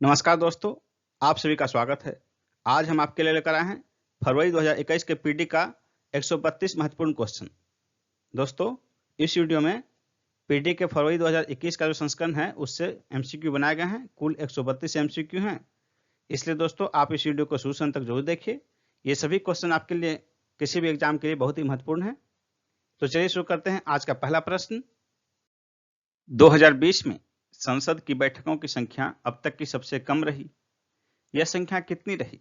नमस्कार दोस्तों, आप सभी का स्वागत है। आज हम आपके लिए लेकर आए हैं फरवरी 2021 के पीटी का 132 महत्वपूर्ण क्वेश्चन। दोस्तों, इस वीडियो में पीटी के फरवरी 2021 का जो संस्करण है उससे एमसीक्यू बनाए गए हैं। कुल 132 एमसीक्यू हैं। इसलिए दोस्तों, आप इस वीडियो को शुरू से अंत तक जरूर देखिए। ये सभी क्वेश्चन आपके लिए किसी भी एग्जाम के लिए बहुत ही महत्वपूर्ण है। तो चलिए शुरू करते हैं। आज का पहला प्रश्न, 2020 में संसद की बैठकों की संख्या अब तक की सबसे कम रही। यह संख्या कितनी रही?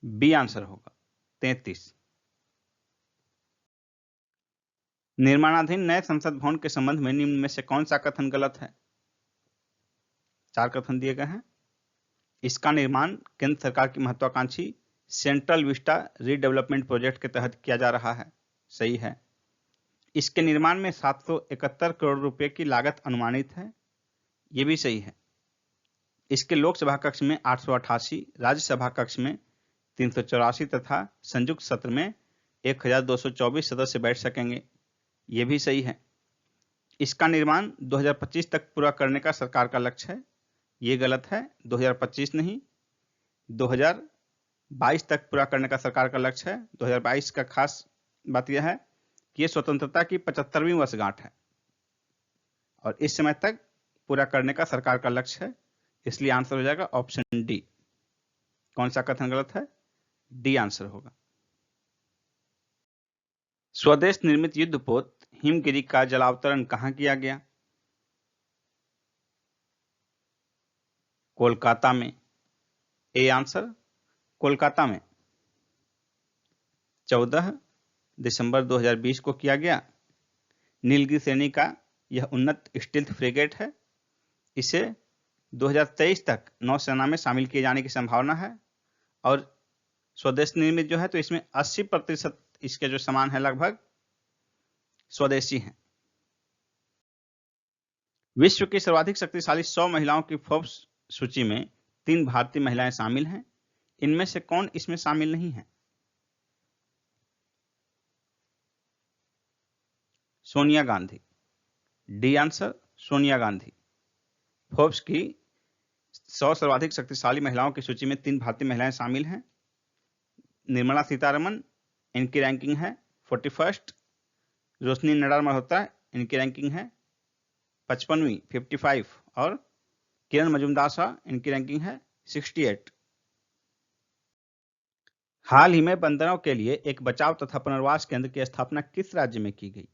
बी आंसर होगा 33। निर्माणाधीन नए संसद भवन के संबंध में निम्न में से कौन सा कथन गलत है? 4 कथन दिए गए हैं। इसका निर्माण केंद्र सरकार की महत्वाकांक्षी सेंट्रल विस्टा रीडेवलपमेंट प्रोजेक्ट के तहत किया जा रहा है। सही है। इसके निर्माण में 771 करोड़ रुपए की लागत अनुमानित है। यह भी सही है। इसके लोकसभा कक्ष में 888, राज्यसभा कक्ष में 384 तथा संयुक्त सत्र में 1224 सदस्य बैठ सकेंगे। यह भी सही है। इसका निर्माण 2025 तक पूरा करने का सरकार का लक्ष्य है। ये गलत है। 2025 नहीं, 2022 तक पूरा करने का सरकार का लक्ष्य है। 2022 का खास बात यह है कि यह स्वतंत्रता की 75वीं वर्षगांठ है और इस समय तक पूरा करने का सरकार का लक्ष्य है। इसलिए आंसर हो जाएगा ऑप्शन डी। कौन सा कथन गलत है? डी आंसर होगा। स्वदेश निर्मित युद्धपोत हिमगिरी का जलावतरण कहां किया गया? कोलकाता में। ए आंसर कोलकाता में 14 दिसंबर 2020 को किया गया। नीलगिरी श्रेणी का यह उन्नत स्टील्थ फ्रिगेट है। इसे 2023 तक नौसेना में शामिल किए जाने की संभावना है और स्वदेश निर्मित जो है तो इसमें 80% इसके जो सामान है लगभग स्वदेशी हैं। विश्व की सर्वाधिक शक्तिशाली 100 महिलाओं की फोर्ब्स सूची में 3 भारतीय महिलाएं शामिल हैं। इनमें से कौन इसमें शामिल नहीं है? Sonia Gandhi. D answer Sonia Gandhi. Forbes की 100 सर्वाधिक शक्तिशाली महिलाओं की सूची में 3 भारतीय महिलाएं शामिल हैं। निर्मला सीतारमण, इनकी रैंकिंग है 41। रोशनी नडार मल्होत्रा, इनकी रैंकिंग है 55वीं 55 और किरण मजूमदार शाह, इनकी रैंकिंग है 68। हाल ही में बंदरों के लिए एक बचाव तथा पुनर्वास केंद्र की स्थापना किस राज्य में की गई?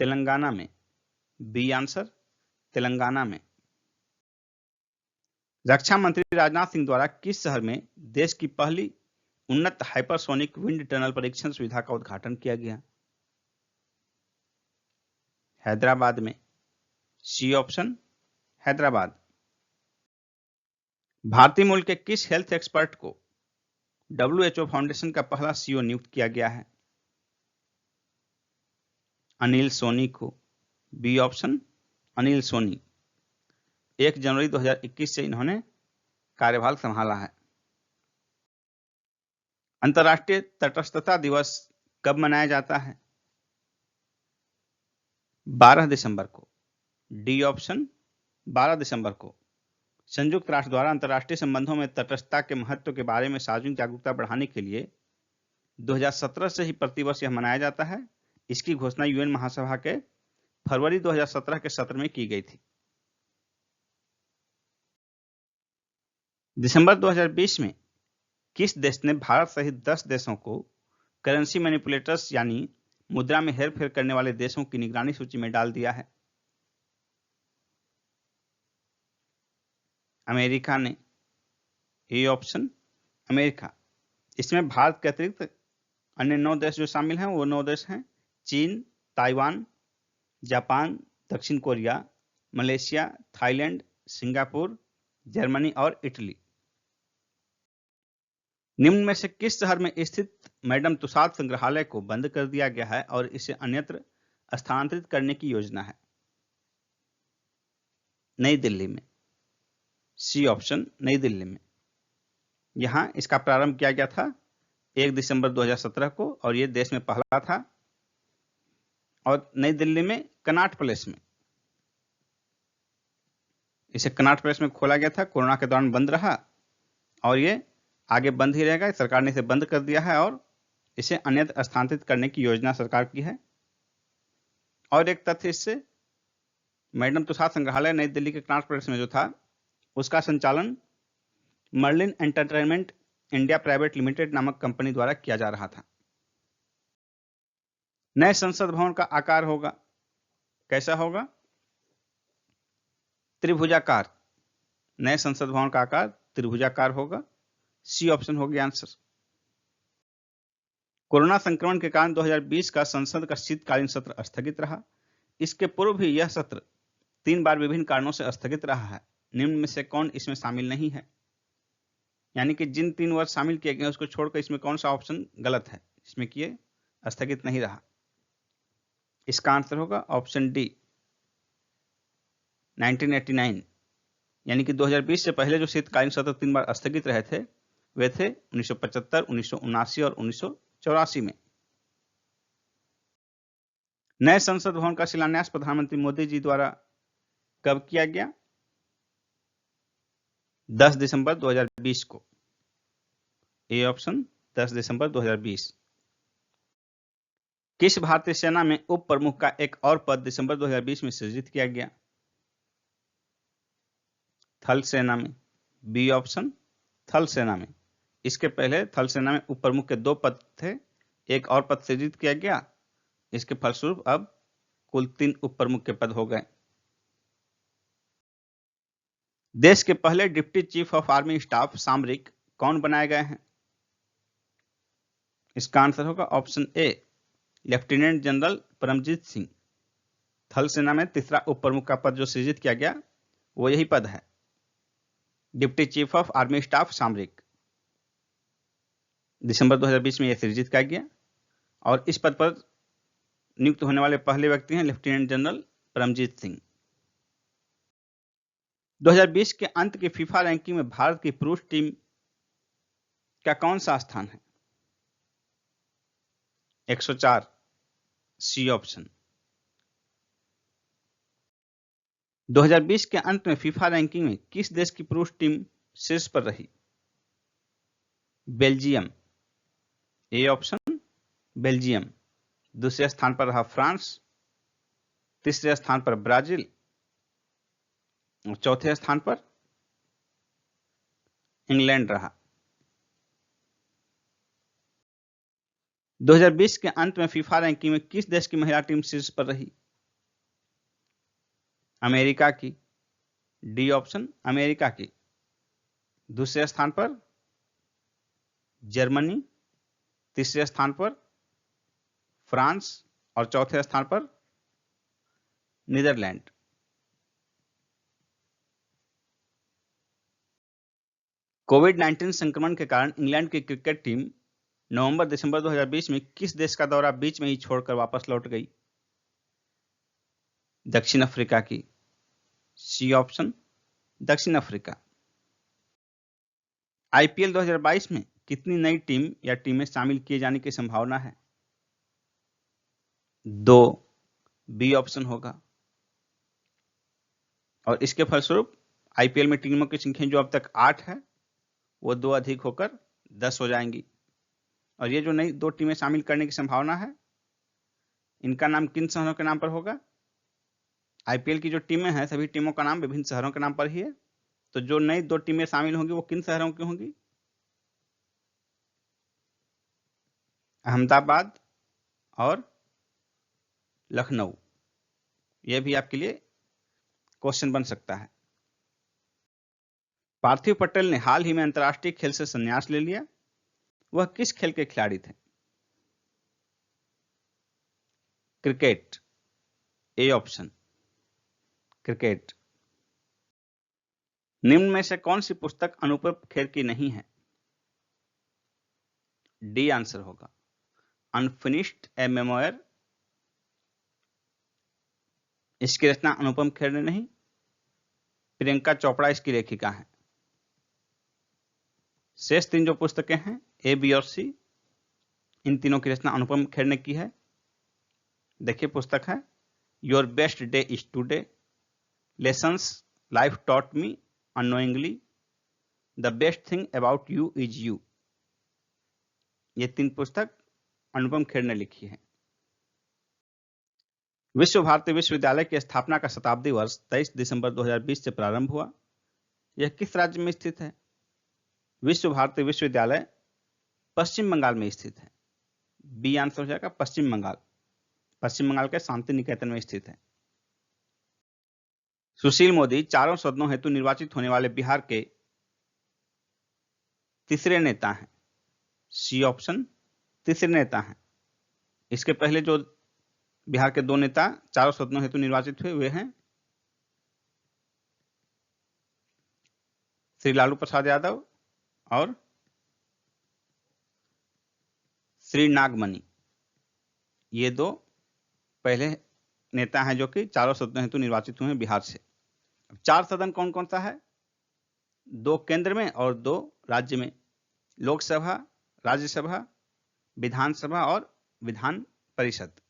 तेलंगाना में। बी आंसर तेलंगाना में। रक्षा मंत्री राजनाथ सिंह द्वारा किस शहर में देश की पहली उन्नत हाइपरसोनिक विंड टनल परीक्षण सुविधा का उद्घाटन किया गया? हैदराबाद में। C option Hyderabad. भारतीय मूल के किस हेल्थ एक्सपर्ट को WHO फाउंडेशन का पहला CEO नियुक्त किया गया है? अनिल सोनी को। B option Anil Soni. 1 जनवरी 2021 से इन्होंने कार्यभार संभाला है। अंतर्राष्ट्रीय तटस्थता दिवस कब मनाया जाता है? 12 दिसंबर को। डी ऑप्शन 12 दिसंबर को। संयुक्त राष्ट्र द्वारा अंतर्राष्ट्रीय संबंधों में तटस्थता के महत्व के बारे में सार्वजनिक जागरूकता बढ़ाने के लिए 2017 से ही प्रतिवर्ष यह मनाया जाता है। इसकी घोषणा यूएन महासभा के फरवरी 2017 के सत्र में की गई थी। दिसंबर 2020 में किस देश ने भारत सहित 10 देशों को करेंसी मैनिपुलेटर्स यानी मुद्रा में हेरफेर करने वाले देशों की निगरानी सूची में डाल दिया है? अमेरिका ने। A option America. इसमें भारत के अतिरिक्त अन्य 9 देश जो शामिल हैं वो 9 देश हैं: चीन, ताइवान, जापान, दक्षिण Korea, Malaysia, Thailand, Singapore, Germany और इटली। निम्न में से किस शहर में स्थित मैडम तुसाद संग्रहालय को बंद कर दिया गया है और इसे अन्यत्र स्थानांतरित करने की योजना है? नई दिल्ली में। सी ऑप्शन नई दिल्ली में। यहां इसका प्रारंभ किया गया था 1 दिसंबर 2017 को और यह देश में पहला था और नई दिल्ली में कनॉट प्लेस में। इसे कनॉट प्लेस में खोला गया था, कोरोना के दौरान बंद रहा और ये आगे बंद ही रहेगा। सरकार ने इसे बंद कर दिया है और इसे अन्यत्र स्थानांतरित करने की योजना सरकार की है। और एक तथ्य इससे, मैडम तुषार संग्रहालय नई दिल्ली के कनॉट प्लेस में जो था, उसका संचालन Merlin Entertainment India Private Limited नामक कंपनी द्वारा किया जा रहा था। नए संसद भवन का आकार होगा, कैसा होगा? त्रिभुजाकार। नए संसद भवन का आकार त्रिभुजाकार होगा। सी ऑप्शन हो गया आंसर। कोरोना संक्रमण के कारण 2020 का संसद का शीतकालीन सत्र स्थगित रहा। इसके पूर्व भी यह सत्र 3 बार विभिन्न कारणों से स्थगित रहा है। निम्न में से कौन इसमें शामिल नहीं है? यानी कि जिन 3 वर्ष शामिल किए गए उसको छोड़कर इसमें कौन सा ऑप्शन गलत है, इसमें कि ये स्थगित नहीं रहा? इसका आंसर होगा ऑप्शन डी, 1989। यानी कि 2020 से पहले जो शीतकालीन सत्र 3 बार स्थगित रहे थे वे थे 1975, 1979 और 1984 में। नए संसद भवन का शिलान्यास प्रधानमंत्री मोदी जी द्वारा कब किया गया? 10 दिसंबर 2020 को। ए ऑप्शन 10 दिसंबर 2020। किस भारतीय सेना में उप प्रमुख का एक और पद दिसंबर 2020 में सृजित किया गया? थल सेना में। बी ऑप्शन, थल सेना में। इसके पहले थल सेना में उप प्रमुख के 2 पद थे, एक और पद सृजित किया गया। इसके फलस्वरूप अब कुल 3 उप प्रमुख के पद हो गए। देश के पहले deputy chief of army staff सामरिक कौन बनाए गए हैं? इसका आंसर होगा option A, lieutenant general Paramjit Singh. थल सेना में तीसरा उप प्रमुख का पद जो सृजित किया गया वो यही पद है, deputy chief of army staff सामरिक। दिसंबर 2020 में यह सृजित किया गया और इस पद पर नियुक्त होने वाले पहले व्यक्ति हैं लेफ्टिनेंट जनरल परमजीत सिंह। 2020 के अंत की फीफा रैंकिंग में भारत की पुरुष टीम का कौन सा स्थान है? 104, सी ऑप्शन। 2020 के अंत में फीफा रैंकिंग में किस देश की पुरुष टीम शीर्ष पर रही? बेल्जियम। A option, Belgium. दूसरे स्थान पर रहा फ्रांस, तीसरे स्थान पर ब्राजील, चौथे स्थान पर इंग्लैंड रहा। 2020 के अंत में फीफा रैंकिंग में किस देश की महिला टीम शीर्ष पर रही? अमेरिका की। डी ऑप्शन, अमेरिका की। दूसरे स्थान पर जर्मनी, तीसरे स्थान पर फ्रांस और चौथे स्थान पर नीदरलैंड। कोविड-19 संक्रमण के कारण इंग्लैंड की क्रिकेट टीम नवंबर-दिसंबर 2020 में किस देश का दौरा बीच में ही छोड़कर वापस लौट गई? दक्षिण अफ्रीका की। सी ऑप्शन, दक्षिण अफ्रीका। आईपीएल 2022 में कितनी नई टीम या टीमें शामिल किए जाने की संभावना है? 2, बी ऑप्शन होगा। और इसके फलस्वरूप आईपीएल में टीमों की संख्या जो अब तक 8 है वो 2 अधिक होकर 10 हो जाएंगी। और ये जो नई 2 टीमें शामिल करने की संभावना है, इनका नाम किन शहरों के नाम पर होगा? आईपीएल की जो टीमें हैं सभी टीमों का नाम विभिन्न शहरों के नाम पर ही है। तो जो नई 2 टीमें शामिल होंगी वो किन शहरों की होंगी? अहमदाबाद और लखनऊ। यह भी आपके लिए क्वेश्चन बन सकता है। पार्थिव पटेल ने हाल ही में अंतर्राष्ट्रीय खेल से संन्यास ले लिया, वह किस खेल के खिलाड़ी थे? क्रिकेट। A option, cricket. निम्न में से कौन सी पुस्तक अनुपम खेर की नहीं है? डी आंसर होगा अनफिनिश्ड ए मेमोयर। इसकी रचना अनुपम खेर ने नहीं, प्रियंका चोपड़ा इसकी लेखिका हैं। शेष 3 जो पुस्तकें हैं ए, बी और सी, इन तीनों की रचना अनुपम खेर ने की है। देखिए पुस्तक है your best day is today, lessons life taught me unknowingly, the best thing about you is you. ये 3 पुस्तक अनुपम खेर ने लिखी है। विश्व भारती विश्वविद्यालय की स्थापना का शताब्दी वर्ष 23 दिसंबर 2020 से प्रारंभ हुआ। यह किस राज्य में स्थित है? विश्व भारती विश्वविद्यालय पश्चिम बंगाल में स्थित है। बी आंसर हो जाएगा पश्चिम बंगाल। पश्चिम बंगाल के शांति निकेतन में स्थित है। सुशील मोदी चारों सदनों हेतु निर्वाचित होने वाले बिहार के तीसरे नेता हैं। सी ऑप्शन, तीसरे नेता हैं। इसके पहले जो बिहार के 2 नेता चारों सदनों हेतु निर्वाचित हुए वे हैं श्री लालू प्रसाद यादव और श्री नागमणि। ये 2 पहले नेता हैं जो कि चारों सदनों हेतु निर्वाचित हुए हैं बिहार से। 4 सदन कौन कौन सा है? 2 केंद्र में और 2 राज्य में, लोकसभा, राज्यसभा, विधानसभा और विधान परिषद।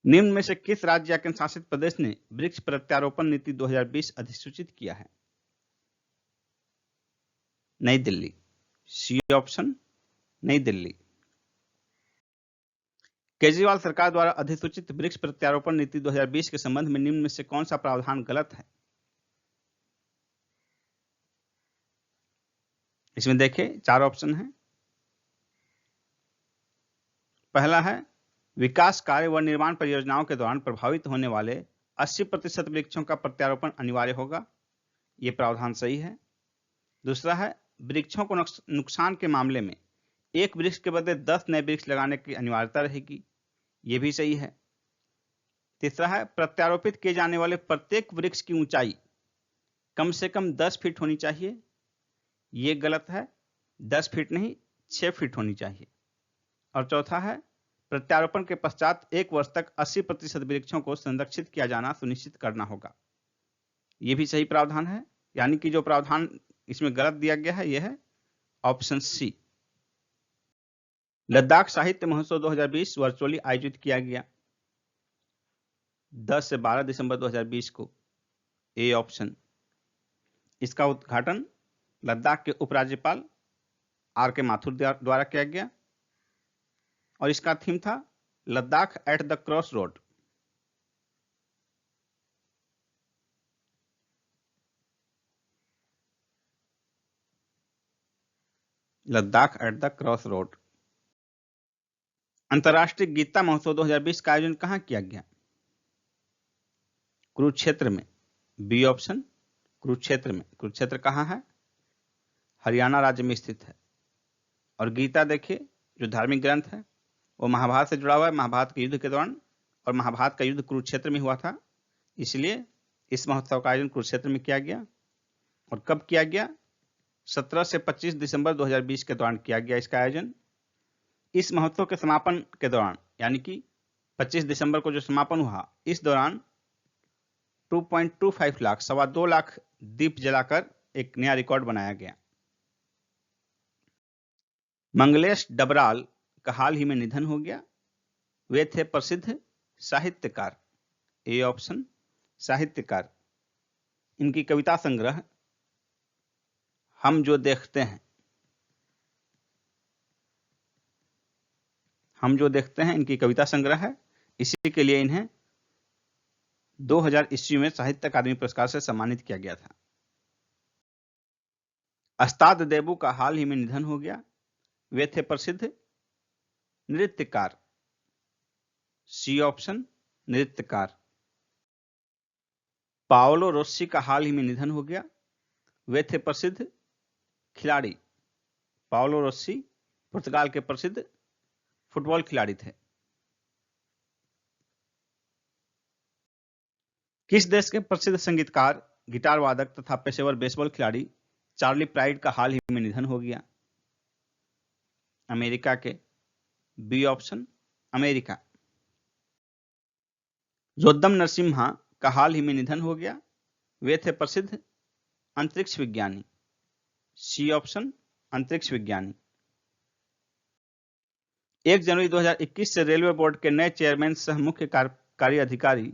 निम्न में से किस राज्य या केंद्र शासित प्रदेश ने वृक्ष प्रत्यारोपण नीति 2020 अधिसूचित किया है? नई दिल्ली। सी ऑप्शन, नई दिल्ली। केजरीवाल सरकार द्वारा अधिसूचित वृक्ष प्रत्यारोपण नीति 2020 के संबंध में निम्न में से कौन सा प्रावधान गलत है? इसमें देखिए 4 ऑप्शन हैं। पहला है विकास कार्य व निर्माण परियोजनाओं के दौरान प्रभावित होने वाले 80% वृक्षों का प्रत्यारोपण अनिवार्य होगा। यह प्रावधान सही है। दूसरा है वृक्षों को नुकसान के मामले में 1 वृक्ष के बदले 10 नए वृक्ष लगाने की अनिवार्यता रहेगी। यह भी सही है। तीसरा है प्रत्यारोपित किए जाने वाले प्रत्येक वृक्ष की ऊंचाई कम से कम 10 फीट होनी चाहिए। यह गलत है, 10 फीट नहीं 6 फीट होनी चाहिए। और चौथा है प्रत्यारोपण के पश्चात 1 वर्ष तक 80% वृक्षों को संरक्षित किया जाना सुनिश्चित करना होगा। यह भी सही प्रावधान है। यानी कि जो प्रावधान इसमें गलत दिया गया है यह है ऑप्शन सी। लद्दाख साहित्य महोत्सव 2020 वर्चुअली आयोजित किया गया 10 से 12 दिसंबर 2020 को। A option. इसका उद्घाटन लद्दाख के उपराज्यपाल आर के माथुर द्वारा किया गया और इसका थीम था Ladakh at the cross road. Ladakh at the cross road. अंतर्राष्ट्रीय गीता महोत्सव 2020 का आयोजन कहां किया गया? कुरुक्षेत्र में। बी ऑप्शन, कुरुक्षेत्र में। कुरुक्षेत्र कहां है? हरियाणा राज्य में स्थित है। और गीता देखिए जो धार्मिक ग्रंथ है वो महाभारत से जुड़ा हुआ है। महाभारत के युद्ध के दौरान, और महाभारत का युद्ध कुरुक्षेत्र में हुआ था, इसलिए इस महोत्सव का आयोजन कुरुक्षेत्र में किया गया। और कब किया गया? 17 से 25 दिसंबर 2020 के दौरान किया गया इसका आयोजन। इस महोत्सव के समापन के दौरान यानी कि 25 दिसंबर को जो समापन हुआ, इस दौरान 2.25 लाख, 2.25 लाख दीप जलाकर एक नया रिकॉर्ड बनाया गया। मंगलेश डबराल का हाल ही में निधन हो गया। वे थे प्रसिद्ध साहित्यकार। ए ऑप्शन, साहित्यकार। इनकी कविता संग्रह हम जो देखते हैं, हम जो देखते हैं इनकी कविता संग्रह है। इसी के लिए इन्हें 2000 ईस्वी में साहित्य अकादमी पुरस्कार से सम्मानित किया गया था। अस्ताद देबू का हाल ही में निधन हो गया। वे थे प्रसिद्ध नृत्यकार। C option, नृत्यकार। पाओलो रोस्सी का हाल ही में निधन हो गया। वे थे प्रसिद्ध खिलाड़ी। पाओलो रोस्सी पुर्तगाल के प्रसिद्ध फुटबॉल खिलाड़ी थे। किस देश के प्रसिद्ध संगीतकार, गिटार वादक तथा पेशेवर बेसबॉल खिलाड़ी चार्ली प्राइड का हाल ही में निधन हो गया? अमेरिका के। B option, America. Roddam Narasimha का हाल ही में निधन हो गया। वे थे प्रसिद्ध अंतरिक्ष विज्ञानी। सी ऑप्शन, अंतरिक्ष विज्ञानी। 1 जनवरी 2021 से रेलवे बोर्ड के नए चेयरमैन सह मुख्य कार्यकारी अधिकारी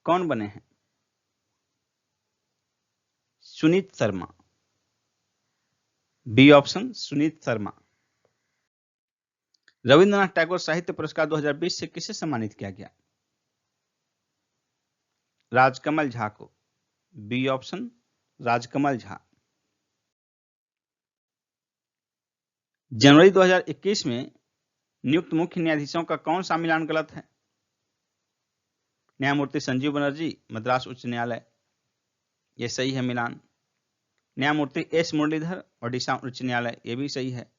कौन बने हैं? सुनीत शर्मा। B option Sunit Sharma. रविंद्रनाथ टैगोर साहित्य पुरस्कार 2020 से किसे सम्मानित किया गया? राजकमल झा को। B option Rajkamal Jha. जनवरी 2021 में नियुक्त मुख्य न्यायाधीशों का कौन सा मिलान गलत है? न्यायमूर्ति संजीव बनर्जी, मद्रास उच्च न्यायालय, यह सही है मिलान। न्यायमूर्ति एस मुरलीधर, ओडिशा उच्च न्यायालय, यह भी सही है।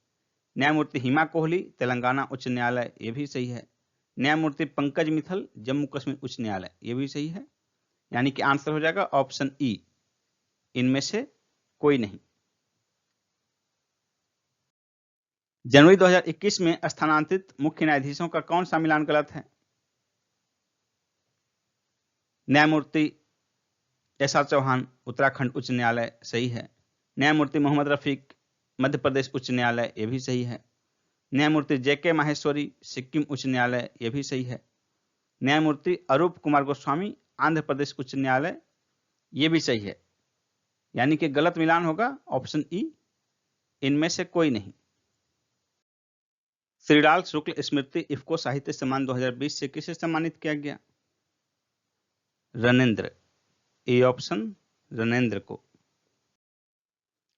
न्यायमूर्ति हिमा कोहली, तेलंगाना उच्च न्यायालय, यह भी सही है। न्यायमूर्ति पंकज मित्तल, जम्मू कश्मीर उच्च न्यायालय, यह भी सही है। यानी कि आंसर हो जाएगा ऑप्शन ई, इनमें से कोई नहीं। जनवरी 2021 में स्थानांतरित मुख्य न्यायाधीशों का कौन सा मिलान गलत है? न्यायमूर्ति एस.आर. चौहान, उत्तराखंड उच्च न्यायालय, सही है। न्यायमूर्ति मोहम्मद रफीक, मध्य प्रदेश उच्च न्यायालय, यह भी सही है। न्यायमूर्ति जे.के. माहेश्वरी, सिक्किम उच्च न्यायालय, यह भी सही है। न्यायमूर्ति अरूप कुमार गोस्वामी, आंध्र प्रदेश उच्च न्यायालय, यह भी सही है। यानी कि गलत मिलान होगा ऑप्शन ई, इनमें से कोई नहीं। श्रीलाल शुक्ल स्मृति इफ्को साहित्य सम्मान 2020 से किसे सम्मानित किया गया? रनेंद्र, ए ऑप्शन रनेंद्र को।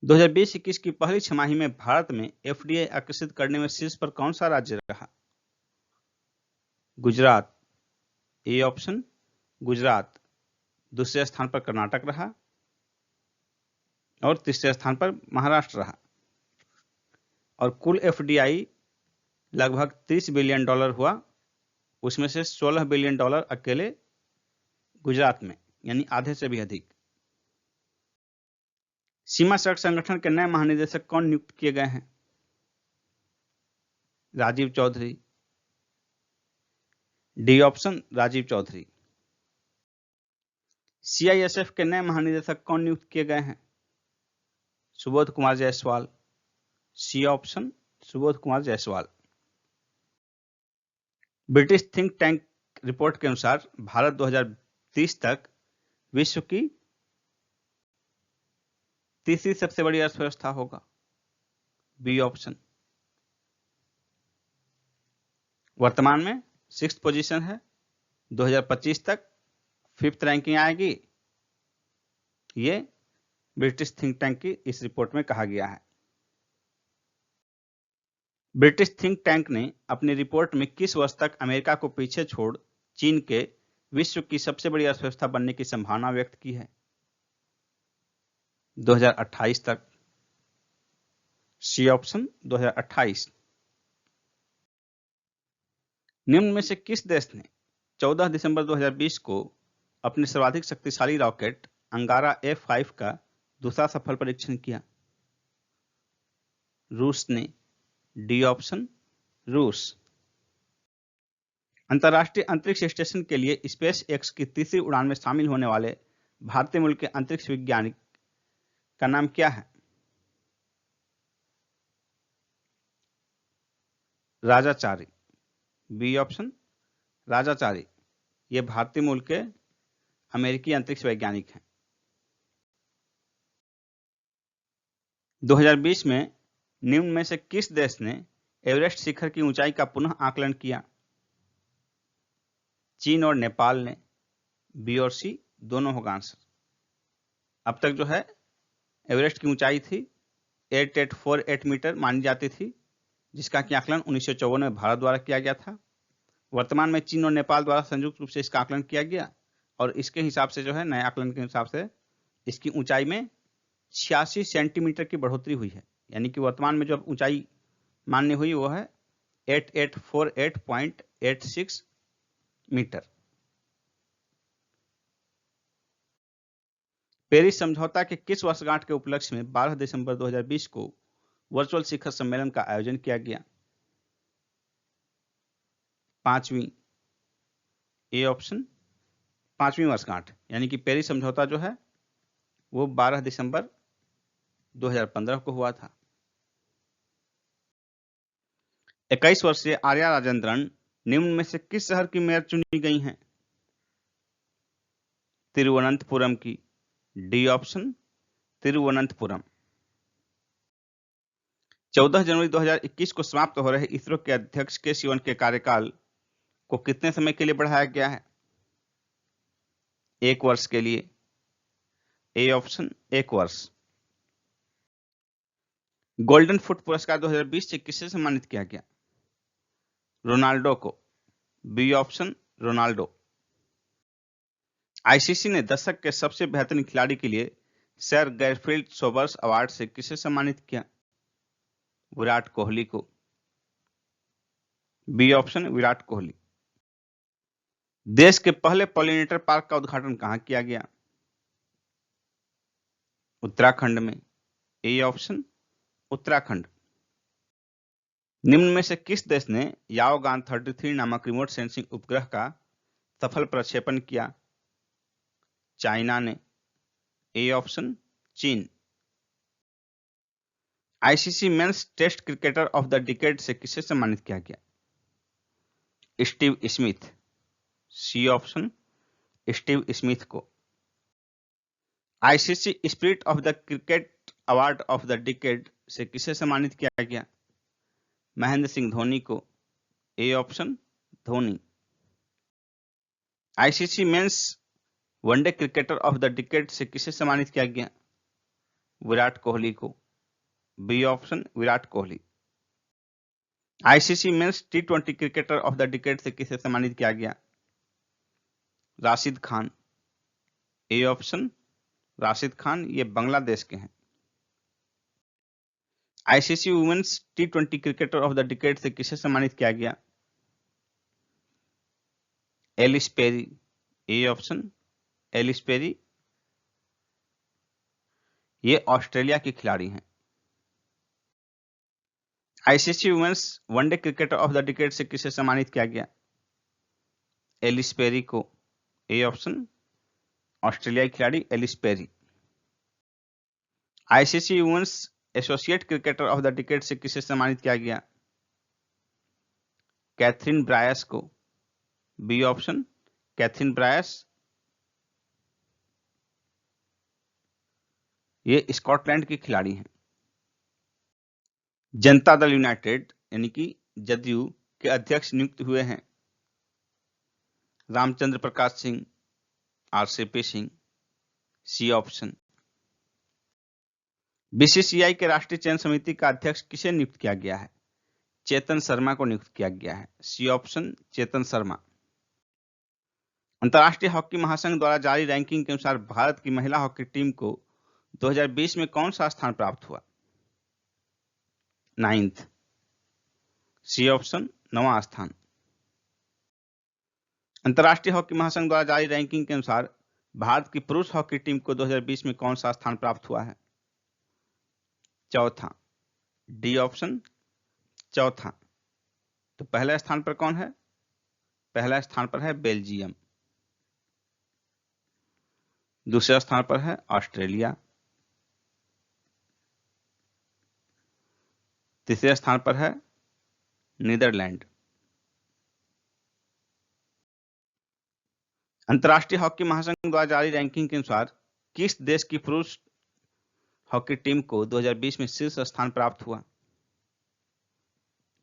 2020-21 की पहली छमाही में भारत में एफडीआई आकर्षित करने में शीर्ष पर कौन सा राज्य रहा? Gujarat, A option Gujarat. दूसरे स्थान पर कर्नाटक रहा और तीसरे स्थान पर महाराष्ट्र रहा। और कुल एफडीआई लगभग $30 बिलियन हुआ, उसमें से $16 बिलियन अकेले गुजरात में, यानी आधे से भी अधिक। सीमा सड़क संगठन के नए महानिदेशक कौन नियुक्त किए गए हैं? Rajiv Chaudhary, D option Rajiv Chaudhary. CISF के नए महानिदेशक कौन नियुक्त किए गए हैं? Subodh Kumar Jaiswal, C option Subodh Kumar Jaiswal. British think tank report के अनुसार भारत 2030 तक विश्व की तीसरी सबसे बड़ी अर्थव्यवस्था होगा। B option. वर्तमान में 6th पोजीशन है, 2025 तक 5th रैंकिंग आएगी, ये ब्रिटिश थिंक टैंक की इस रिपोर्ट में कहा गया है। ब्रिटिश थिंक टैंक ने अपनी रिपोर्ट में किस वर्ष तक अमेरिका को पीछे छोड़ चीन के विश्व की सबसे बड़ी अर्थव्यवस्था बनने की संभावना व्यक्त की है? 2028 तक, सी ऑप्शन 2028। निम्न में से किस देश ने 14 दिसंबर 2020 को अपने सर्वाधिक शक्तिशाली रॉकेट अंगारा F5 का दूसरा सफल परीक्षण किया? रूस ने, डी ऑप्शन रूस। अंतर्राष्ट्रीय अंतरिक्ष स्टेशन के लिए स्पेस एक्स की तीसरी उड़ान में शामिल होने वाले भारतीय मूल के अंतरिक्ष वैज्ञानिक का नाम क्या है? Rajachari, B option Rajachari. ये भारतीय मूल के अमेरिकी अंतरिक्ष वैज्ञानिक हैं। 2020 में निम्न में से किस देश ने एवरेस्ट शिखर की ऊंचाई का पुनः आकलन किया? चीन और नेपाल ने, बी और सी दोनों होगा आंसर। अब तक जो है एवरेस्ट की ऊंचाई थी 8848 मीटर मानी जाती थी, जिसका कि आकलन 1954 में भारत द्वारा किया गया था। वर्तमान में चीन और नेपाल द्वारा संयुक्त रूप से इसका आकलन किया गया और इसके हिसाब से जो है नए आकलन के हिसाब से इसकी ऊंचाई में 86 सेंटीमीटर की बढ़ोतरी हुई है। यानी कि वर्तमान में जो ऊंचाई मान्य हुई वो है 8848.86 मीटर। पेरिस समझौता के किस वर्षगांठ के उपलक्ष्य में 12 दिसंबर 2020 को वर्चुअल शिखर सम्मेलन का आयोजन किया गया? 5वीं, ए ऑप्शन 5वीं वर्षगांठ। यानी कि पेरिस समझौता जो है वो 12 दिसंबर 2015 को हुआ था। 21 वर्षीय आर्या राजेंद्रन निम्न में से किस शहर की मेयर चुनी गई हैं? तिरुवनंतपुरम की। D option Thiruvananthapuram. 14 जनवरी 2021 को समाप्त हो रहे इसरो के अध्यक्ष के सिवन के कार्यकाल को कितने समय के लिए बढ़ाया गया है? 1 वर्ष के लिए। ए ऑप्शन 1 वर्ष। गोल्डन फुट पुरस्कार 2020 से किसे सम्मानित किया गया? रोनाल्डो को। B option Ronaldo. आईसीसी ने दशक के सबसे बेहतरीन खिलाड़ी के लिए सर गैरफील्ड सोबर्स अवार्ड से किसे सम्मानित किया? विराट कोहली को। B option Virat Kohli. देश के पहले पॉलिनेटर पार्क का उद्घाटन कहां किया गया? उत्तराखंड में। A option Uttarakhand. निम्न में से किस देश ने याओगान 33 नामक रिमोट सेंसिंग उपग्रह का सफल प्रक्षेपण किया? चाइना ने। ए ऑप्शन चीन। ICC men's test cricketer of the decade से किसे सम्मानित किया गया? Steve Smith. C option Steve Smith को। ICC spirit of the cricket award of the decade से किसे सम्मानित किया गया? महेंद्र सिंह धोनी को। A option Dhoni. ICC men's one day cricketer of the decade से किसे सम्मानित किया गया? विराट कोहली को। B option Virat Kohli. ICC men's टी20 क्रिकेटर ऑफ द डिकेड से किसे सम्मानित किया गया? राशिद खान। ए ऑप्शन राशिद खान, ये बांग्लादेश के हैं। आईसीसी वुमेन्स टी20 क्रिकेटर ऑफ द डिकेड से किसे सम्मानित किया गया? Ellyse Perry. A option Ellyse Perry, ये ऑस्ट्रेलिया की खिलाड़ी हैं। ICC women's one day cricketer of the decade से किसे सम्मानित किया गया? एलिस पेरी को। ए ऑप्शन ऑस्ट्रेलियाई खिलाड़ी Ellyse Perry. ICC women's associate cricketer of the decade से किसे सम्मानित किया गया? कैथरीन ब्रायस को। बी ऑप्शन कैथरीन ब्रायस, ये स्कॉटलैंड की खिलाड़ी हैं। जनता दल यूनाइटेड यानी कि जदयू के अध्यक्ष नियुक्त हुए हैं Ramchandra Prakash Singh, RCP Singh. C option. BCCI के राष्ट्रीय चयन समिति का अध्यक्ष किसे नियुक्त किया गया है? चेतन शर्मा को नियुक्त किया गया है। C option Chetan Sharma. अंतर्राष्ट्रीय हॉकी महासंघ द्वारा जारी रैंकिंग के अनुसार भारत की महिला हॉकी टीम को 2020 में कौन सा स्थान प्राप्त हुआ? 9th। सी ऑप्शन 9वां स्थान। अंतर्राष्ट्रीय हॉकी महासंघ द्वारा जारी रैंकिंग के अनुसार भारत की पुरुष हॉकी टीम को 2020 में कौन सा स्थान प्राप्त हुआ है? 4था। डी ऑप्शन चौथा। तो पहले स्थान पर कौन है? पहला स्थान पर है बेल्जियम। दूसरे स्थान पर है ऑस्ट्रेलिया। तीसरे स्थान पर है नीदरलैंड। अंतर्राष्ट्रीय हॉकी महासंघ द्वारा जारी रैंकिंग के अनुसार किस देश की पुरुष हॉकी टीम को 2020 में शीर्ष स्थान प्राप्त हुआ?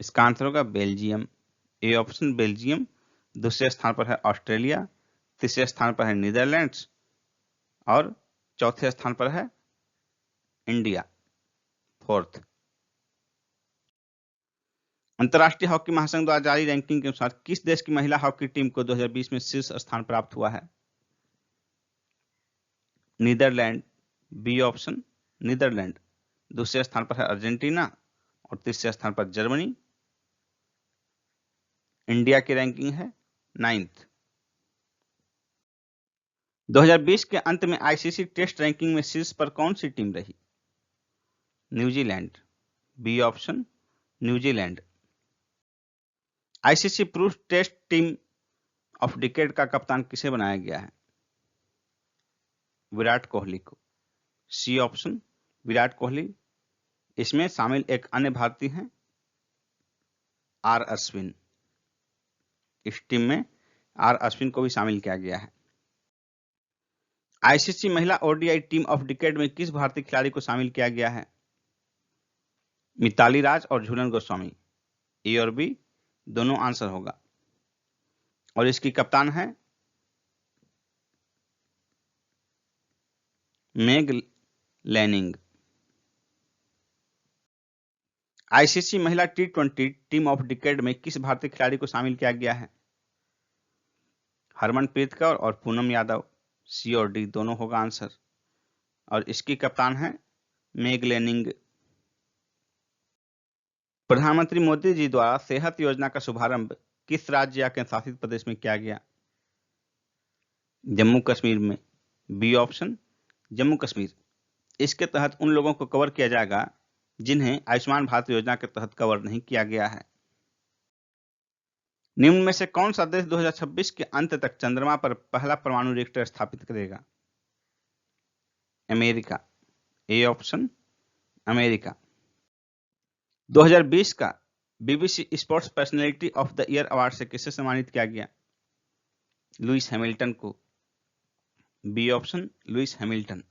इसका आंसर होगा बेल्जियम। A option Belgium. दूसरे स्थान पर है ऑस्ट्रेलिया, तीसरे स्थान पर है नीदरलैंड्स और चौथे स्थान पर है इंडिया, 4th। अंतर्राष्ट्रीय हॉकी महासंघ द्वारा जारी रैंकिंग के अनुसार किस देश की महिला हॉकी टीम को 2020 में शीर्ष स्थान प्राप्त हुआ है? नीदरलैंड। B option Netherland. दूसरे स्थान पर है अर्जेंटीना और तीसरे स्थान पर जर्मनी। इंडिया की रैंकिंग है 9th। 2020 के अंत में आईसीसी टेस्ट रैंकिंग में शीर्ष पर कौन सी टीम रही? New Zealand. B option New Zealand. ICC पुरुष टेस्ट टीम ऑफ डिकेड का कप्तान किसे बनाया गया है? विराट कोहली को। C option Virat Kohli. इसमें शामिल एक अन्य भारतीय हैं आर अश्विन। इस टीम में आर अश्विन को भी शामिल किया गया है। आईसीसी महिला ओडीआई टीम ऑफ डिकेड में किस भारतीय खिलाड़ी को शामिल किया गया है? मिताली राज और झूलन गोस्वामी। ए और बी दोनों आंसर होगा। और इसकी कप्तान है मेग लैनिंग। आईसीसी महिला टी20 टीम ऑफ डिकेड में किस भारतीय खिलाड़ी को शामिल किया गया है? हरमनप्रीत कौर और पूनम यादव। सी और डी दोनों होगा आंसर। और इसकी कप्तान है मेग लैनिंग। प्रधानमंत्री मोदी जी द्वारा सेहत योजना का शुभारंभ किस राज्य या केंद्र शासित प्रदेश में किया गया? जम्मू कश्मीर में। B option Jammu Kashmir. इसके तहत उन लोगों को कवर किया जाएगा जिन्हें आयुष्मान भारत योजना के तहत कवर नहीं किया गया है। निम्न में से कौन सा देश 2026 के अंत तक चंद्रमा पर पहला परमाणु रिएक्टर स्थापित करेगा? अमेरिका। A option America. 2020 का BBC sports personality of the year award से किसे सम्मानित किया गया? लुइस हैमिल्टन को। B option Lewis Hamilton.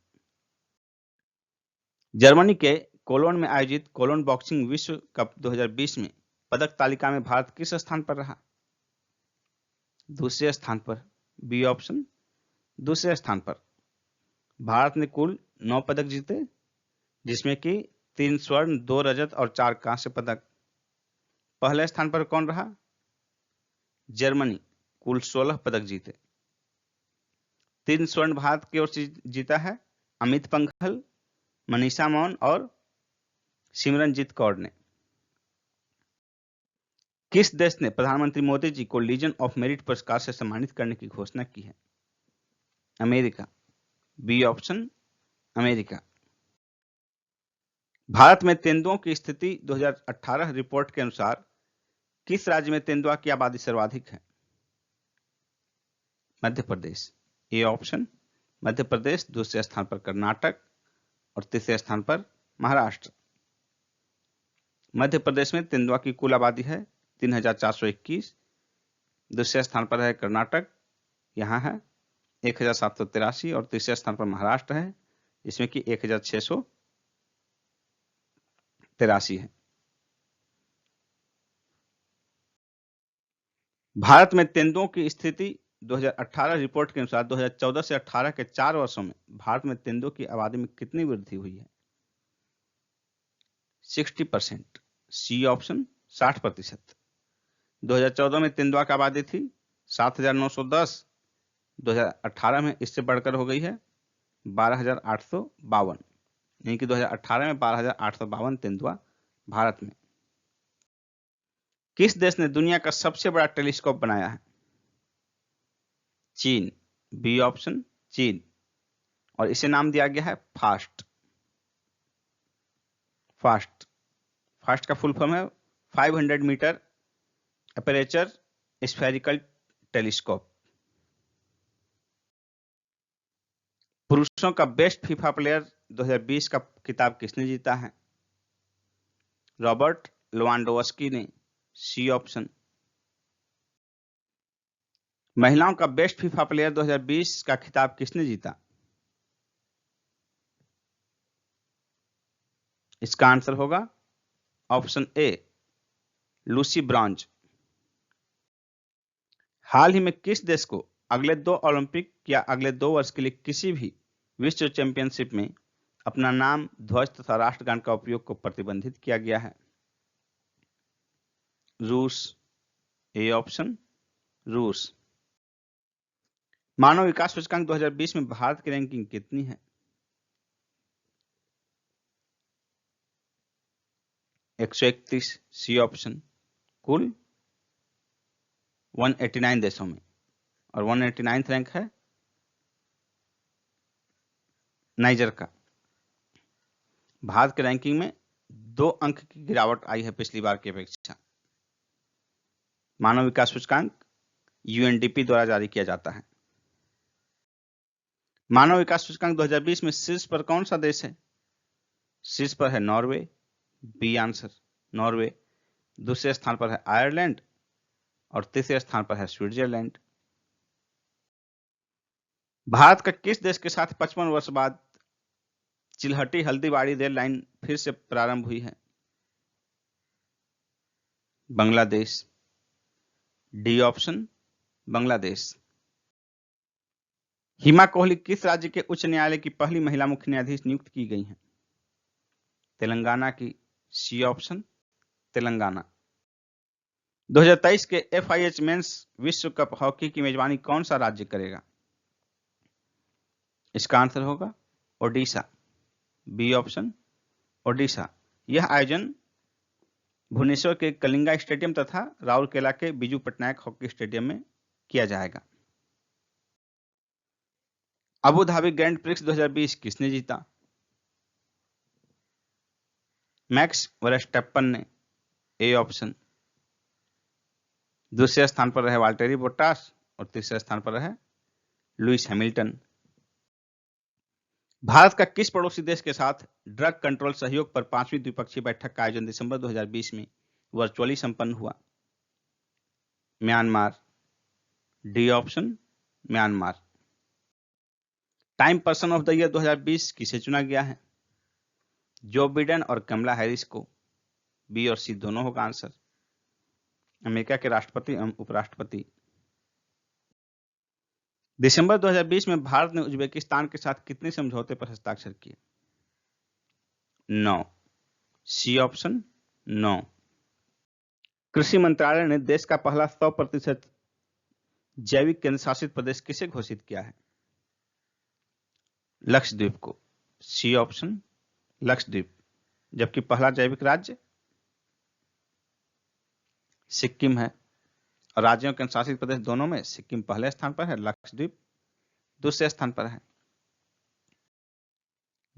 Germany के कोलोन में आयोजित कोलोन बॉक्सिंग विश्व कप 2020 में पदक तालिका में भारत किस स्थान पर रहा? दूसरे स्थान पर। बी ऑप्शन दूसरे स्थान पर। भारत ने कुल 9 पदक जीते, जिसमें कि 3 स्वर्ण, 2 रजत और 4 कांस्य पदक। पहले स्थान पर कौन रहा? जर्मनी, कुल 16 पदक जीते। 3 स्वर्ण भारत की ओर से जीता है अमित पंघल, मनीषा मौन और सिमरनजीत कौर ने। किस देश ने प्रधानमंत्री मोदी जी को लीजन ऑफ मेरिट पुरस्कार से सम्मानित करने की घोषणा की है? America. B option America. Bharat में तेंदुओं की स्थिति 2018 रिपोर्ट के अनुसार किस राज्य में तेंदुआ की आबादी सर्वाधिक है? मध्य प्रदेश। A option Madhya Pradesh. दूसरे स्थान पर कर्नाटक और तीसरे स्थान पर महाराष्ट्र। मध्य प्रदेश में तेंदुआ की कुल आबादी है 3421। दूसरे स्थान पर है कर्नाटक, यहाँ है 1783 और तीसरे स्थान पर महाराष्ट्र है, इसमें कि 1683 है। भारत में तेंदुओं की स्थिति 2018 रिपोर्ट के अनुसार 2014 से 18 के 4 वर्षों में भारत में तेंदुओं की आबादी में कितनी वृद्धि हुई है? 60%। C option 60%। 2014 में तेंदुआ की आबादी थी 7910। 2018 में इससे बढ़कर हो गई है 12852, यानी कि 2018 में 12852 तेंदुआ भारत में। किस देश ने दुनिया का सबसे बड़ा टेलीस्कोप बनाया है? चीन। बी ऑप्शन चीन। और इसे नाम दिया गया है फास्ट। फास्ट का फुल फॉर्म है 500 मीटर अपर्चर स्फेरिकल टेलीस्कोप। पुरुषों का बेस्ट फीफा प्लेयर 2020 का खिताब किसने जीता है? रॉबर्ट लेवांडोव्स्की ने। C option. महिलाओं का बेस्ट फीफा प्लेयर 2020 का खिताब किसने जीता? इसका आंसर होगा ऑप्शन ए लूसी ब्रॉन्ज। हाल ही में किस देश को अगले 2 ओलंपिक या अगले 2 वर्ष के लिए किसी भी विश्व चैंपियनशिप में अपना नाम, ध्वज तथा राष्ट्रगान का उपयोग को प्रतिबंधित किया गया है? रूस। ए ऑप्शन रूस। मानव विकास सूचकांक 2020 में भारत की रैंकिंग कितनी है? 131। C option. कुल 189 देशों में, और 189 रैंक है नाइजर का। भारत के रैंकिंग में 2 अंक की गिरावट आई है पिछली बार की अपेक्षा। मानव विकास सूचकांक यूएनडीपी द्वारा जारी किया जाता है। मानव विकास सूचकांक 2020 में शीर्ष पर कौन सा देश है? शीर्ष पर है नॉर्वे। B answer Norway. दूसरे स्थान पर है आयरलैंड और तीसरे स्थान पर है स्विट्जरलैंड। भारत का किस देश के साथ 55 वर्ष बाद चिल्हटी हल्दीबाड़ी रेल लाइन फिर से प्रारंभ हुई है? बांग्लादेश। D option Bangladesh. हिमा कोहली किस राज्य के उच्च न्यायालय की पहली महिला मुख्य न्यायाधीश नियुक्त की गई हैं? तेलंगाना की। C option Telangana. 2023 के FIH मेंस विश्व कप हॉकी की मेजबानी कौन सा राज्य करेगा? इसका आंसर होगा ओडिशा। B option Odisha. यह आयोजन भुवनेश्वर के कलिंगा स्टेडियम तथा राउरकेला के बिजू पटनायक हॉकी स्टेडियम में किया जाएगा। अबू धाबी ग्रैंड प्रिक्स 2020 किसने जीता? मैक्स वर्स्टैप्पन ने। A option. दूसरे स्थान पर रहे वाल्टेरी बोटास और तीसरे स्थान पर रहे लुइस हैमिल्टन। भारत का किस पड़ोसी देश के साथ ड्रग कंट्रोल सहयोग पर 5वीं द्विपक्षीय बैठक का आयोजन दिसंबर 2020 में वर्चुअली संपन्न हुआ? Myanmar. D option Myanmar. Time person of the year 2020 किसे चुना गया है? जो बिडेन और कमला हैरिस को। बी और सी दोनों होगा आंसर। अमेरिका के राष्ट्रपति एवं उपराष्ट्रपति। दिसंबर 2020 में भारत ने उज्बेकिस्तान के साथ कितने समझौते पर हस्ताक्षर किए? 9। C option 9। कृषि मंत्रालय ने देश का पहला 100% जैविक केंद्र शासित प्रदेश किसे घोषित किया है? लक्षद्वीप को। C option Lakshadweep. जबकि पहला जैविक राज्य सिक्किम है। और राज्यों के शासित प्रदेश दोनों में सिक्किम पहले स्थान पर है, लक्षद्वीप दूसरे स्थान पर है।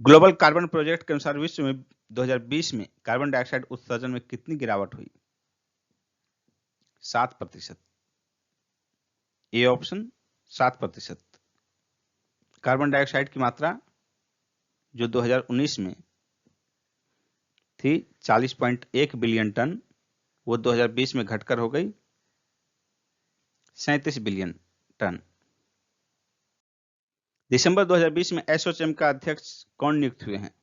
ग्लोबल कार्बन प्रोजेक्ट के अनुसार विश्व में 2020 में कार्बन डाइऑक्साइड उत्सर्जन में कितनी गिरावट हुई? 7%। A option 7%। कार्बन डाइऑक्साइड की मात्रा जो 2019 में थी 40.1 बिलियन टन, वो 2020 में घटकर हो गई 37 बिलियन टन। दिसंबर 2020 में एसोचैम का अध्यक्ष कौन नियुक्त हुए हैं?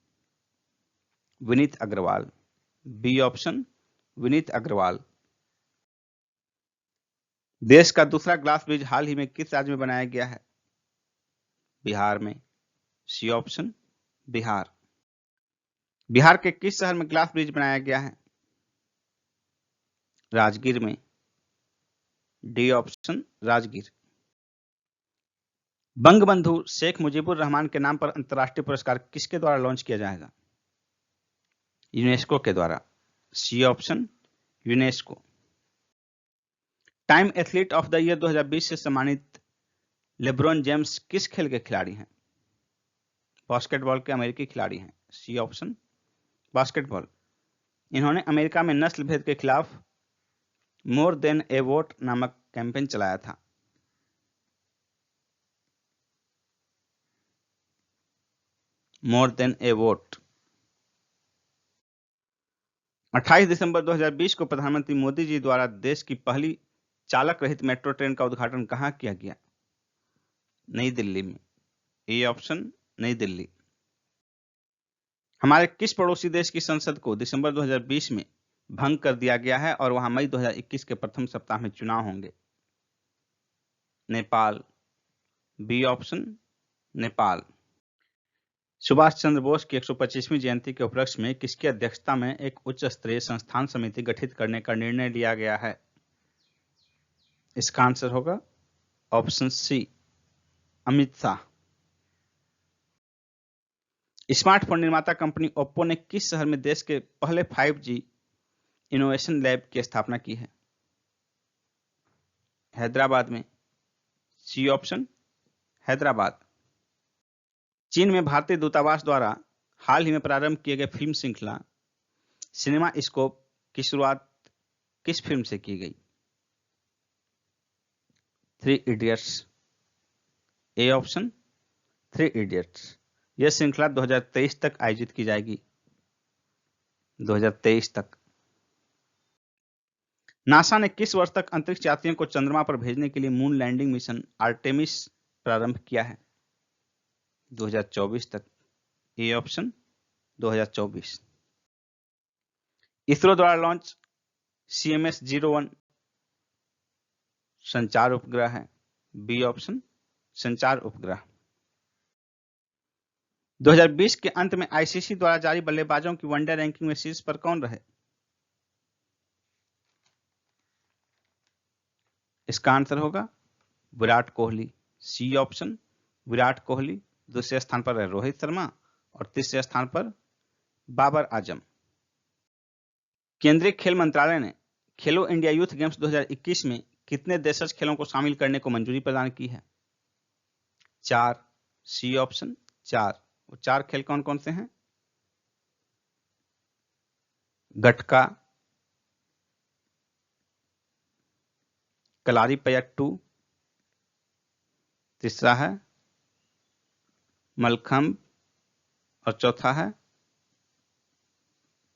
विनीत अग्रवाल। B option Vineet Agarwal. देश का दूसरा ग्लास ब्रिज हाल ही में किस राज्य में बनाया गया है? बिहार में। C option Bihar. बिहार के किस शहर में ग्लास ब्रिज बनाया गया है? राजगीर में। D option Rajgir. बंगबंधु शेख मुजीबुर रहमान के नाम पर अंतर्राष्ट्रीय पुरस्कार किसके द्वारा लॉन्च किया जाएगा? यूनेस्को के द्वारा। C option UNESCO. Time athlete of the year 2020 से सम्मानित लेब्रॉन जेम्स किस खेल के खिलाड़ी हैं? बास्केटबॉल के अमेरिकी खिलाड़ी हैं। C option basketball. इन्होंने अमेरिका में नस्ल भेद के खिलाफ मोर देन ए वोट नामक कैंपेन चलाया था। मोर देन ए वोट। 28 दिसंबर 2020 को प्रधानमंत्री मोदी जी द्वारा देश की पहली चालक रहित मेट्रो ट्रेन का उद्घाटन कहां किया गया? नई दिल्ली में। ए ऑप्शन नई दिल्ली। हमारे किस पड़ोसी देश की संसद को दिसंबर 2020 में भंग कर दिया गया है और वहां मई 2021 के प्रथम सप्ताह में चुनाव होंगे? नेपाल। B option Nepal. सुभाष चंद्र बोस की 125वीं जयंती के उपलक्ष्य में किसकी अध्यक्षता में एक उच्च स्तरीय संस्थान समिति गठित करने का निर्णय लिया गया है? इसका आंसर होगा option C Amit Shah. Smartphone निर्माता कंपनी ओप्पो ने किस शहर में देश के पहले 5G इनोवेशन लैब की स्थापना की है? हैदराबाद में। C option Hyderabad. चीन में भारतीय दूतावास द्वारा हाल ही में प्रारंभ किए गए फिल्म श्रृंखला सिनेमा स्कोप की शुरुआत किस फिल्म से की गई? 3 इडियट्स। A option 3 idiots. यह श्रृंखला 2023 तक आयोजित की जाएगी। 2023 तक। नासा ने किस वर्ष तक अंतरिक्ष यात्रियों को चंद्रमा पर भेजने के लिए मून लैंडिंग मिशन आर्टेमिस प्रारंभ किया है? 2024 तक, ए ऑप्शन 2024। इसरो द्वारा लॉन्च CMS-01 संचार उपग्रह है, बी ऑप्शन संचार उपग्रह। 2020 के अंत में ICC द्वारा जारी बल्लेबाजों की वनडे रैंकिंग में शीर्ष पर कौन रहे? इसका आंसर होगा विराट कोहली, सी ऑप्शन विराट कोहली। दूसरे स्थान पर है रोहित शर्मा और तीसरे स्थान पर बाबर आजम। केंद्रीय खेल मंत्रालय ने खेलो इंडिया यूथ गेम्स 2021 में कितने देशज खेलों को शामिल करने को मंजूरी प्रदान की है? 4, सी ऑप्शन 4। वो 4 खेल कौन कौन से हैं? गटका, कलारीपयट्टू, तीसरा है मलखम्ब और चौथा है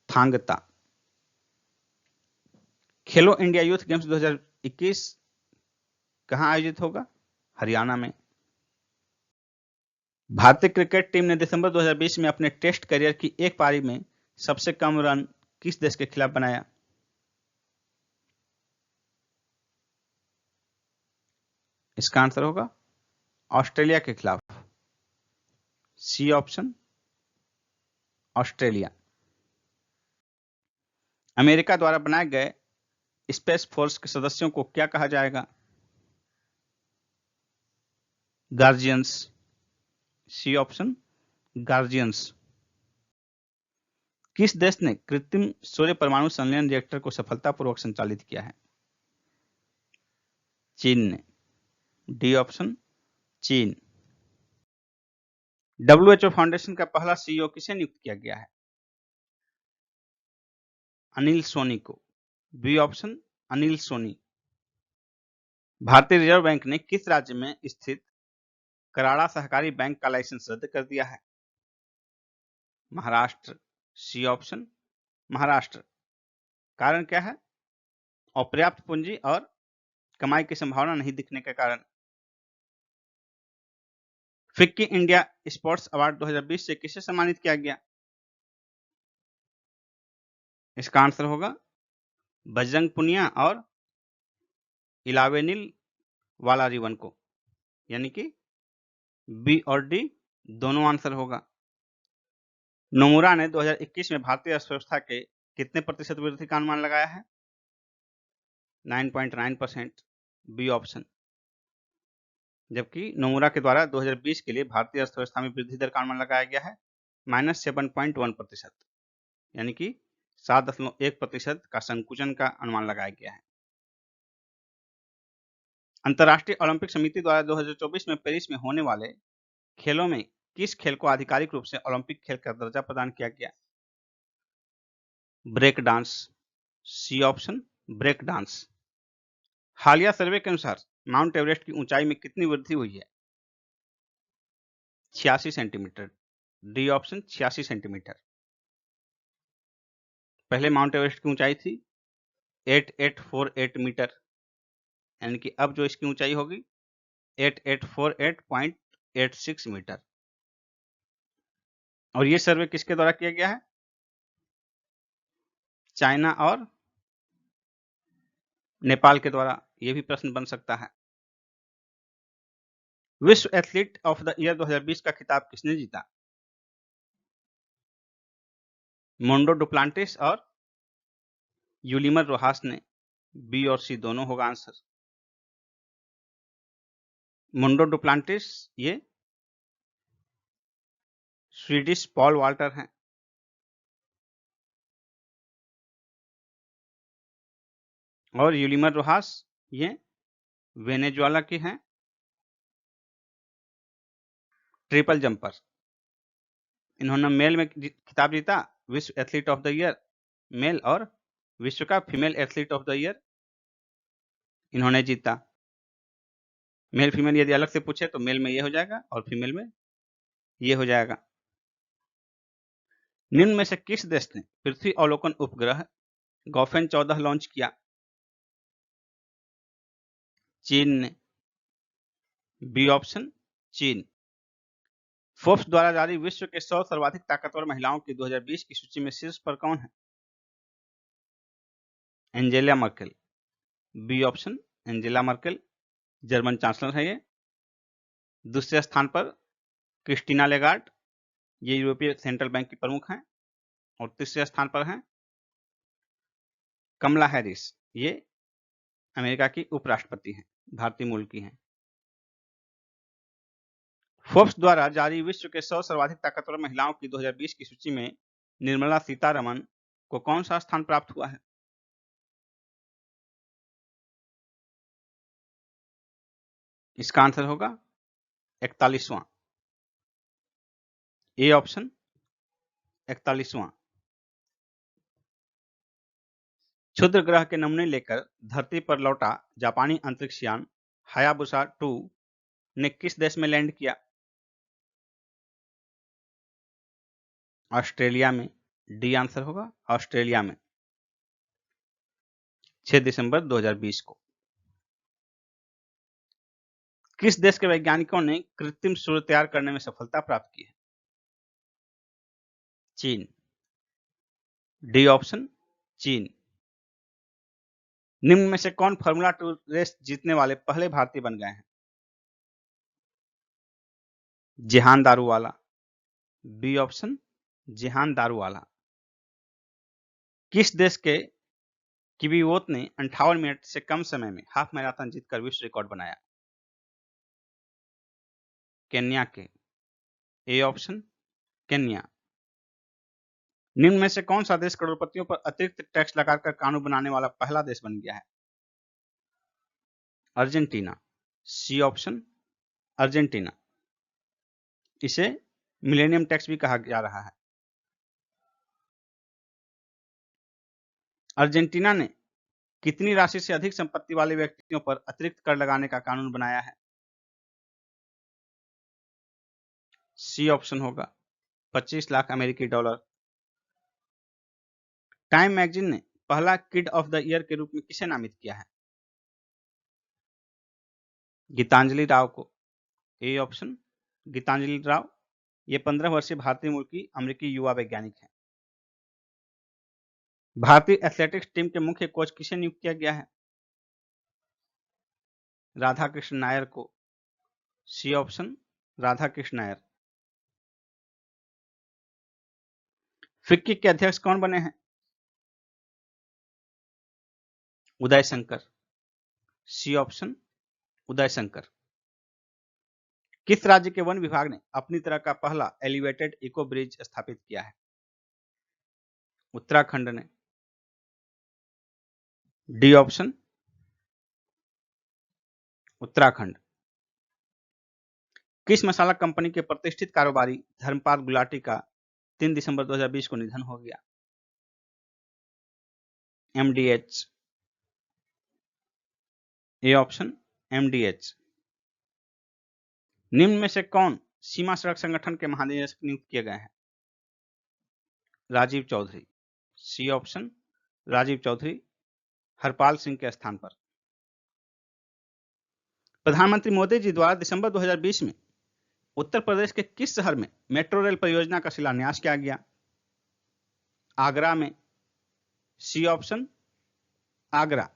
थांगता। खेलो इंडिया यूथ गेम्स 2021 कहां आयोजित होगा? हरियाणा में। भारतीय क्रिकेट टीम ने दिसंबर 2020 में अपने टेस्ट करियर की एक पारी में सबसे कम रन किस देश के खिलाफ बनाया? इसका आंसर होगा ऑस्ट्रेलिया के खिलाफ, सी ऑप्शन ऑस्ट्रेलिया। अमेरिका द्वारा बनाए गए स्पेस फोर्स के सदस्यों को क्या कहा जाएगा? Guardians, C option guardians. किस देश ने कृत्रिम सूर्य परमाणु संलयन रिएक्टर को सफलतापूर्वक संचालित किया है? चीन ने, डी ऑप्शन चीन। WHO फाउंडेशन का पहला CEO किसे नियुक्त किया गया है? अनिल सोनी को, बी ऑप्शन अनिल सोनी। भारतीय रिजर्व बैंक ने किस राज्य में स्थित कराड़ा सहकारी बैंक का लाइसेंस रद्द कर दिया है? Maharashtra, C option Maharashtra. कारण क्या है? अपर्याप्त पूंजी और कमाई की संभावना नहीं दिखने के कारण। फिक्की इंडिया स्पोर्ट्स अवार्ड 2020 से किसे सम्मानित किया गया? इसका आंसर होगा बजरंग पुनिया और इलावेनिल वालारिवन को, यानी कि बी और डी दोनों आंसर होगा। नोमुरा ने 2021 में भारतीय अर्थव्यवस्था के कितने प्रतिशत वृद्धि का अनुमान लगाया है? 9.9%, बी ऑप्शन। जबकि नोमुरा के द्वारा 2020 के लिए भारतीय अर्थव्यवस्था में वृद्धि दर का अनुमान लगाया गया है -7.1%, यानी कि 7.1% का संकुचन का अनुमान लगाया गया है। अंतर्राष्ट्रीय ओलंपिक समिति द्वारा 2024 में पेरिस में होने वाले खेलों में किस खेल को आधिकारिक रूप से ओलंपिक खेल का दर्जा प्रदान किया गया? Break dance, C option break dance. हालिया सर्वे के अनुसार माउंट एवरेस्ट की ऊंचाई में कितनी वृद्धि हुई है? 86 सेंटीमीटर, डी ऑप्शन 86 सेंटीमीटर। पहले माउंट एवरेस्ट की ऊंचाई थी 8848 मीटर, यानी कि अब जो इसकी ऊंचाई होगी 8848.86 मीटर। और ये सर्वे किसके द्वारा किया गया है? चाइना और नेपाल के द्वारा। यह भी प्रश्न बन सकता है। विश्व एथलीट ऑफ द ईयर 2020 का खिताब किसने जीता? मोंडो डुप्लांटिस और यूलिमर रोहास ने, बी और सी दोनों होगा आंसर। मोंडो डुप्लांटिस ये स्वीडिश पॉल वाल्टर हैं। और यूलिमर रोहास ये वेनेजुएला की हैं, ट्रिपल जंपर। इन्होंने मेल में खिताब जीता, विश्व athlete of the year male, और विश्व का female athlete of the year इन्होंने जीता। मेल फीमेल यदि अलग से पूछे तो मेल में ये हो जाएगा और फीमेल में ये हो जाएगा। निम्न में से किस देश ने पृथ्वी अवलोकन उपग्रह गॉफेन 14 लॉन्च किया? चीन ने, बी ऑप्शन चीन। फोर्ब्स द्वारा जारी विश्व के 100 सर्वाधिक ताकतवर महिलाओं की 2020 की सूची में शीर्ष पर कौन है? Angela Merkel. B option Angela Merkel, German chancellor है ये। दूसरे स्थान पर क्रिस्टीना लेगार्ड, ये यूरोपीय सेंट्रल बैंक की प्रमुख हैं। और तीसरे स्थान पर हैं कमला हैरिस, ये अमेरिका की उपराष्ट्रपति हैं, भारतीय मूल की हैं। फोर्ब्स द्वारा जारी विश्व के 100 सर्वाधिक ताकतवर महिलाओं की 2020 की सूची में निर्मला सीतारमण को कौन सा स्थान प्राप्त हुआ है? इसका आंसर होगा 41वां। A option 41वां। क्षुद्र ग्रह के नमूने लेकर धरती पर लौटा जापानी अंतरिक्ष यान हायाबुसा 2 ने किस देश में लैंड किया? ऑस्ट्रेलिया में। डी आंसर होगा ऑस्ट्रेलिया में, 6 दिसंबर 2020 को। किस देश के वैज्ञानिकों ने कृत्रिम सूर्य तैयार करने में सफलता प्राप्त की है? चीन। डी ऑप्शन चीन। निम्न में से कौन फार्मूला 2 रेस जीतने वाले पहले भारतीय बन गए हैं? जेहान दारूवाला। B option Jehan Daruvala. किस देश के किवीवोत ने 58 मिनट से कम समय में हाफ मैराथन जीतकर विश्व रिकॉर्ड बनाया? केन्या के। A option Kenya. निम्न में से कौन सा देश करोड़पतियों पर अतिरिक्त टैक्स लगाकर कानून बनाने वाला पहला देश बन गया है? अर्जेंटीना। C option Argentina. इसे मिलेनियम टैक्स भी कहा जा रहा है। अर्जेंटीना ने कितनी राशि से अधिक संपत्ति वाले व्यक्तियों पर अतिरिक्त कर लगाने का कानून बनाया है? सी ऑप्शन होगा 25 लाख अमेरिकी डॉलर। टाइम मैगजीन ने पहला किड ऑफ द ईयर के रूप में किसे नामित किया है? गीतांजलि राव को। ए ऑप्शन गीतांजलि राव, ये 15 वर्षीय भारतीय मूल की अमेरिकी युवा वैज्ञानिक हैं। भारतीय एथलेटिक्स टीम के मुख्य कोच किसे नियुक्त किया गया है? राधाकृष्ण नायर को। C option Radhakrishna Nair. FICCI के अध्यक्ष कौन बने हैं? उदय शंकर। C option Uday Shankar. किस राज्य के वन विभाग ने अपनी तरह का पहला एलिवेटेड इको ब्रिज स्थापित किया है? उत्तराखंड ने। D option Uttarakhand. किस मसाला कंपनी के प्रतिष्ठित कारोबारी धर्मपाल गुलाटी का 3 दिसंबर 2020 को निधन हो गया? एमडीएच। A option MDH. निम्न में से कौन सीमा सड़क संगठन के महानिदेशक नियुक्त किए गए हैं? राजीव चौधरी। सी ऑप्शन राजीव चौधरी, हरपाल सिंह के स्थान पर। प्रधानमंत्री मोदी जी द्वारा दिसंबर 2020 में उत्तर प्रदेश के किस शहर में मेट्रो रेल परियोजना का शिलान्यास किया गया? आगरा में। C option Agra.